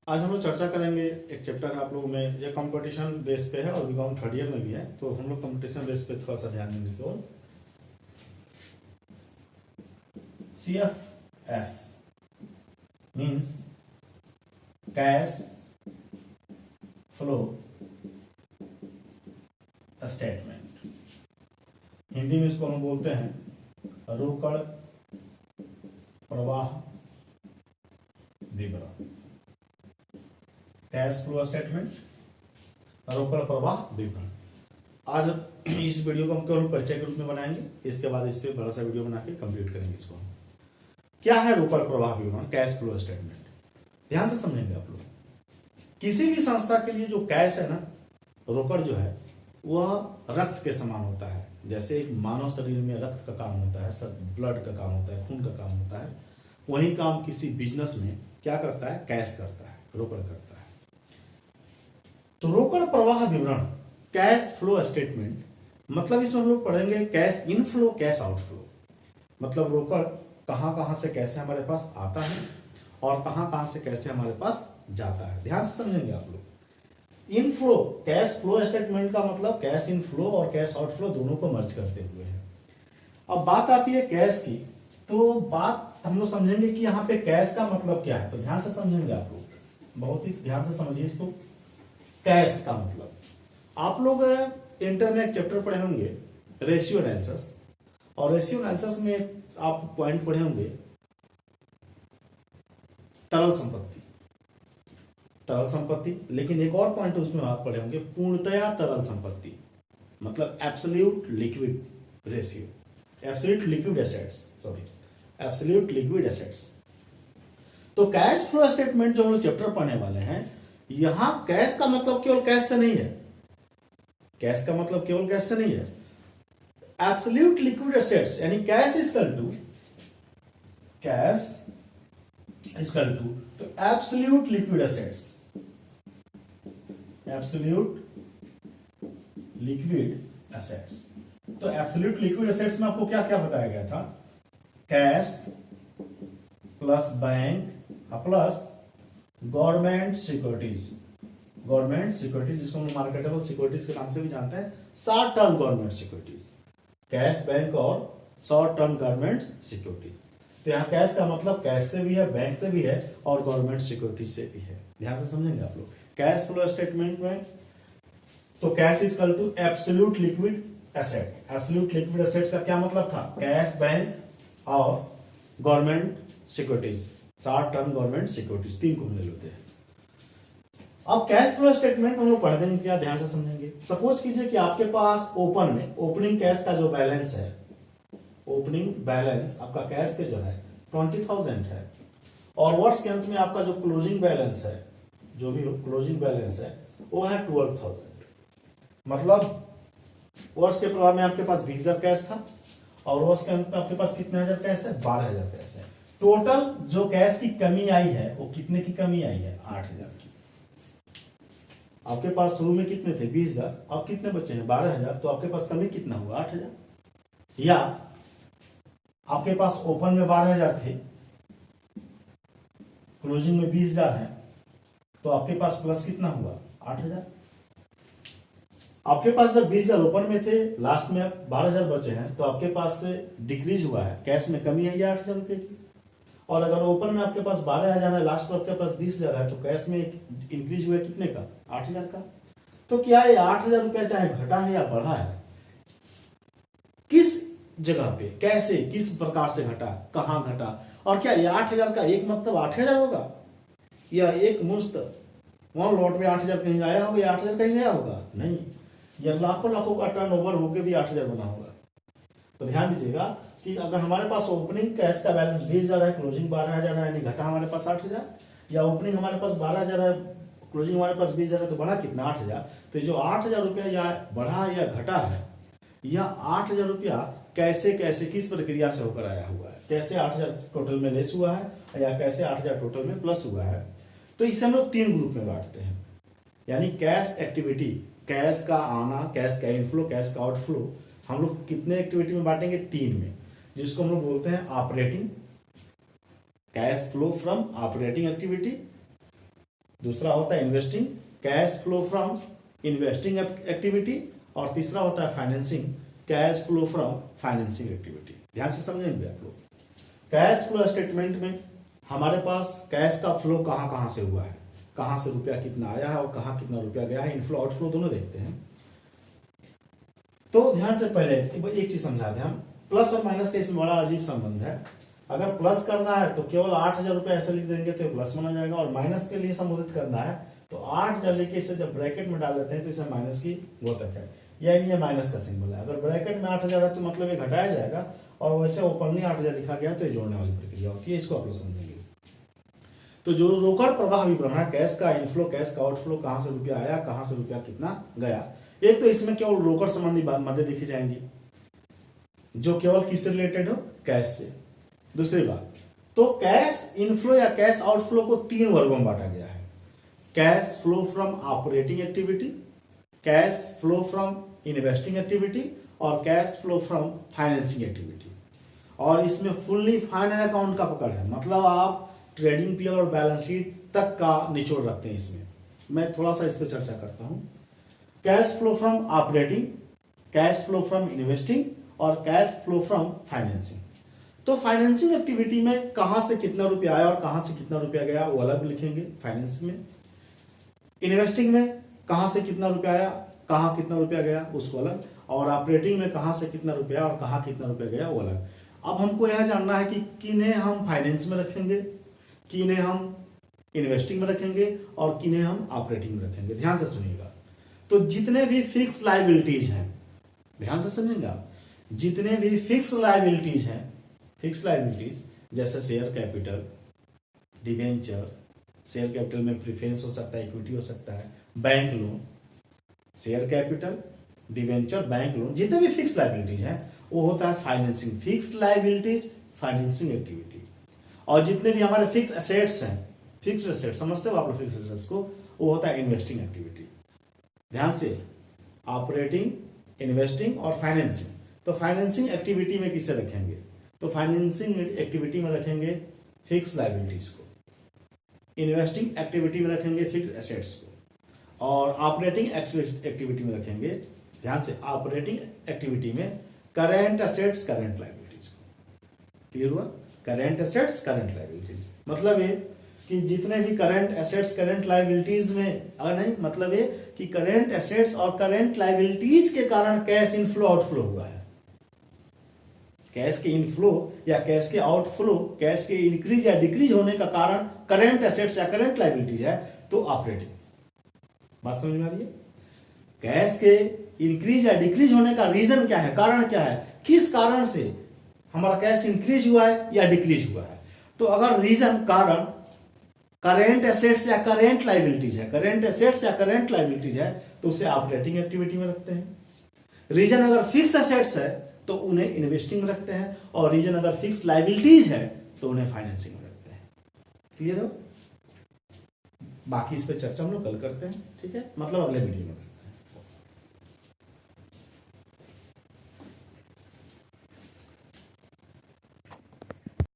आज हम लोग चर्चा करेंगे एक चैप्टर है आप लोगों में, ये कंपटीशन बेस पे है और बीकॉम थर्ड ईयर में भी है, तो हम लोग कंपटीशन बेस पे थोड़ा सा ध्यान देंगे। तो CFS means cash flow statement. Hindi में इसको हम बोलते हैं रोकड़ प्रवाह विवरण। कैश फ्लो स्टेटमेंट, रोकड़ प्रवाह विवरण। आज इस वीडियो को हम केवल परिचय के रूप में बनाएंगे, इसके बाद इस पे बड़ा सा वीडियो बना के कंप्लीट करेंगे इसको। क्या है रोकड़ प्रवाह विवरण, कैश फ्लो स्टेटमेंट? ध्यान से समझेंगे आप लोग। किसी भी संस्था के लिए जो कैश है ना, रोकड़ जो है वह रक्त के समान होता है। जैसे एक मानव शरीर में रक्त का काम होता है, सब ब्लड का काम होता है, खून का काम होता है, वही काम किसी बिजनेस में क्या करता है? कैश करता है, रोकड़ करता है। तो रोकड़ प्रवाह विवरण, कैश फ्लो स्टेटमेंट, मतलब इसमें हम लोग पढ़ेंगे कैश इनफ्लो, कैश आउटफ्लो। मतलब रोकड़ कहां कहां से कैसे हमारे पास आता है और कहां कहां से कैसे हमारे पास जाता है। ध्यान से समझेंगे आप लोग। इनफ्लो, कैश फ्लो स्टेटमेंट का मतलब कैश इनफ्लो और कैश आउटफ्लो दोनों को मर्ज करते हुए है। अब बात आती है कैश की, तो बात हम लोग समझेंगे कि यहाँ पे कैश का मतलब क्या है। तो ध्यान से समझेंगे आप लोग, बहुत ही ध्यान से समझिए इसको। कैश का मतलब, आप लोग इंटर में एक चैप्टर पढ़े होंगे रेशियो एनालिसिस, और रेशियो एनालिसिस में आप पॉइंट पढ़े होंगे तरल संपत्ति, तरल संपत्ति। लेकिन एक और पॉइंट उसमें आप पढ़े होंगे पूर्णतया तरल संपत्ति, मतलब absolute liquid ratio, absolute liquid assets, sorry absolute liquid assets. तो कैश फ्लो स्टेटमेंट जो हम लोग चैप्टर पढ़ने वाले हैं, यहां कैश का मतलब केवल कैश से नहीं है। कैश का मतलब केवल कैश से नहीं है। एब्सोल्यूट लिक्विड एसेट्स यानी cash equal to, cash equal to तो absolute liquid assets, absolute liquid assets. तो एब्सोल्यूट लिक्विड एसेट्स में आपको क्या क्या बताया गया था? Cash plus bank plus government securities, government securities जिसको हम मार्केटेबल सिक्योरिटीज के नाम से भी जानते हैं, short term government securities, cash bank और शॉर्ट टर्म गवर्नमेंट सिक्योरिटी। तो यहाँ कैश का मतलब कैश से भी है, बैंक से भी है और गवर्नमेंट सिक्योरिटी से भी है। ध्यान से समझेंगे आप लोग। कैश फ्लो स्टेटमेंट में तो cash is equal to absolute liquid asset. Absolute liquid assets का क्या मतलब था? कैश, बैंक और government securities, short term government securities, तीन को मिले होते हैं। अब कैश फ्लो स्टेटमेंट हम लोग पढ़ देंगे, क्या ध्यान से समझेंगे। सपोज कीजिए कि आपके पास ओपन में ओपनिंग कैश का जो बैलेंस है, ओपनिंग बैलेंस आपका कैश के जो है 20,000 है, और वर्ष के अंत में आपका जो क्लोजिंग बैलेंस है, जो भी क्लोजिंग बैलेंस है वो है 12,000। मतलब वर्ष के प्रारंभ में आपके पास 20,000 कैश था और वर्ष के अंत में आपके पास कितने हजार कैश है? 12,000 कैश है। टोटल जो कैश की कमी आई है वो कितने की कमी आई है? 8,000 की। आपके पास शुरू में कितने थे? 20,000, अब कितने बचे हैं? 12,000। तो आपके पास कमी कितना हुआ? 8,000। या आपके पास ओपन में 12,000 थे, क्लोजिंग में 20,000 है, तो आपके पास प्लस कितना हुआ? 8,000। आपके पास जब 20,000 ओपन में थे, लास्ट में 12,000 बचे हैं, तो आपके पास से डिक्रीज हुआ है, कैश में कमी आई है 8,000 रुपए की। और अगर ओपन में आपके पास 12,000 है, लास्ट में आपके पास 20,000 है, तो कैश में इंक्रीज हुआ कितने का? 8,000 का। तो क्या ये 8,000 रुपया चाहे घटा है या बढ़ा है, किस जगह पे, कैसे, किस प्रकार से घटा, कहां घटा, और क्या ये 8,000 का एक मतलब 8,000 होगा, या एक मुश्त वन लॉट में 8,000 कहीं आया होगा या 8,000 कहीं गया होगा? नहीं, या लाखों लाखों का टर्नओवर होकर भी 8,000 बना होगा। तो ध्यान दीजिएगा कि अगर हमारे पास ओपनिंग कैश का बैलेंस 20,000 है, क्लोजिंग 12,000 है, यानी घटा हमारे पास 8,000, या ओपनिंग हमारे पास 12,000 है, क्लोजिंग हमारे पास 20,000 है, तो बढ़ा कितना? 8,000। तो जो 8,000 रुपया या बढ़ा या घटा है, यह 8,000 रुपया कैसे कैसे किस प्रक्रिया से होकर आया हुआ है, कैसे 8,000 टोटल में लेस हुआ है या कैसे 8,000 टोटल में प्लस हुआ है। तो इसे हम लोग 3 ग्रुप में बांटते हैं। यानी कैश एक्टिविटी, कैश का आना, कैश का इनफ्लो, कैश का आउटफ्लो, हम लोग कितने एक्टिविटी में बांटेंगे? 3 में, जिसको हम लोग बोलते हैं operating, cash flow from operating activity, दूसरा होता है investing, cash flow from investing activity, और तीसरा होता है financing, cash flow from financing activity. ध्यान से समझेंगे आप लोग। कैश फ्लो स्टेटमेंट में हमारे पास कैश का फ्लो कहाँ कहाँ से हुआ है, कहाँ से रुपया कितना आया है और कहाँ कितना रुपया गया है, इनफ्लो आउटफ्लो दोनों देखते हैं। तो ध्यान से पहले एक चीज समझा दें हम, प्लस और माइनस का इसमें बड़ा अजीब संबंध है। अगर प्लस करना है तो केवल 8,000 रुपया ऐसे लिख देंगे तो प्लस माना जाएगा, और माइनस के लिए संबोधित करना है तो 8,000 लिख के इसे जब ब्रैकेट में डाल देते हैं तो इसे माइनस की द्योतक है, यानी ये माइनस का सिंबल है। अगर ब्रैकेट में 8,000 है तो मतलब ये घटाया जाएगा, और वैसे ओपनली 8,000 लिखा गया तो ये जोड़ने वाली प्रक्रिया होती है, इसको आप लोग समझेंगे। तो जो रोकड़ प्रवाह विवरण है, कैश का इनफ्लो कैश का आउटफ्लो, कहां से रुपया आया कहां से रुपया कितना गया, एक तो इसमें केवल रोकड़ संबंधी मदे दिखी जाएंगी जो केवल किससे रिलेटेड हो, कैश से। दूसरी बात, तो कैश इनफ्लो या कैश आउटफ्लो को 3 वर्गों में बांटा गया है, cash flow from operating activity, cash flow from investing activity, और cash flow from financing activity. और इसमें फुल्ली फाइनेंस अकाउंट का पकड़ है, मतलब आप ट्रेडिंग पीएल और बैलेंस शीट तक का निचोड़ रखते हैं इसमें। मैं थोड़ा सा इस पर चर्चा करता हूं। Cash flow from operating, cash flow from investing, और कैश फ्लो फ्रॉम फाइनेंसिंग। तो फाइनेंसिंग एक्टिविटी में कहां से कितना रुपया आया और कहां से कितना रुपया गया वो अलग लिखेंगे फाइनेंसिंग में। इन्वेस्टिंग में कहां से कितना रुपया आया कहां कितना रुपया गया उसको अलग, और ऑपरेटिंग में कहां से कितना रुपया और कहां कितना रुपया गया वो अलग। अब हमको यह जानना है कि किन्हें हम फाइनेंस में रखेंगे, किन्हें हम इन्वेस्टिंग में रखेंगे, और किन्हें हम ऑपरेटिंग में रखेंगे। ध्यान से सुनिएगा। तो जितने भी फिक्स लायबिलिटीज हैं, ध्यान से सुनिएगा, जितने भी फिक्स लायबिलिटीज हैं, फिक्स लायबिलिटीज जैसे share capital, debenture, share capital में प्रीफरेंस हो सकता है, इक्विटी हो सकता है, bank loan, share capital, debenture, bank loan, जितने भी फिक्स लायबिलिटीज हैं वो होता है financing, fix liabilities financing activity. और जितने भी हमारे फिक्स एसेट्स हैं, फिक्स एसेट्स समझते हो आप लोग फिक्स एसेट्स को, वो होता है इन्वेस्टिंग एक्टिविटी। ध्यान से, ऑपरेटिंग, इन्वेस्टिंग और फाइनेंसिंग। तो फाइनेंसिंग एक्टिविटी में किसे रखेंगे, तो फाइनेंसिंग एक्टिविटी में रखेंगे फिक्स लायबिलिटीज को, इन्वेस्टिंग एक्टिविटी में रखेंगे फिक्स एसेट्स को, और ऑपरेटिंग एक्टिविटी में रखेंगे, ध्यान से, ऑपरेटिंग एक्टिविटी में करेंट एसेट्स करेंट लायबिलिटीज को। क्लियर हुआ? करेंट एसेट्स करेंट लायबिलिटीज मतलब ये कि जितने भी करंट एसेट्स करंट लायबिलिटीज में, अगर नहीं मतलब ये कि करंट एसेट्स और करंट लायबिलिटीज के कारण कैश इनफ्लो आउटफ्लो हुआ है, कैश के इनफ्लो या कैश के आउटफ्लो, कैश के इंक्रीज या डिक्रीज होने का कारण करंट एसेट्स या करंट लायबिलिटीज है, तो ऑपरेटिंग। बात समझ में आ रही है? कैश के इंक्रीज या डिक्रीज होने का रीजन क्या है, कारण क्या है, किस कारण से हमारा कैश इंक्रीज हुआ है या डिक्रीज हुआ है। तो अगर रीजन कारण करेंट एसेट्स या करेंट लायबिलिटीज है, करेंट एसेट्स या करेंट लायबिलिटीज है, तो उसे ऑपरेटिंग एक्टिविटी में रखते हैं। रीजन अगर फिक्स एसेट्स है तो उन्हें इन्वेस्टिंग में रखते हैं, और रीजन अगर फिक्स लायबिलिटीज है तो उन्हें फाइनेंसिंग में रखते हैं। क्लियर हो? बाकी इस पे चर्चा हम लोग कल करते हैं, ठीक है, मतलब अगले वीडियो में।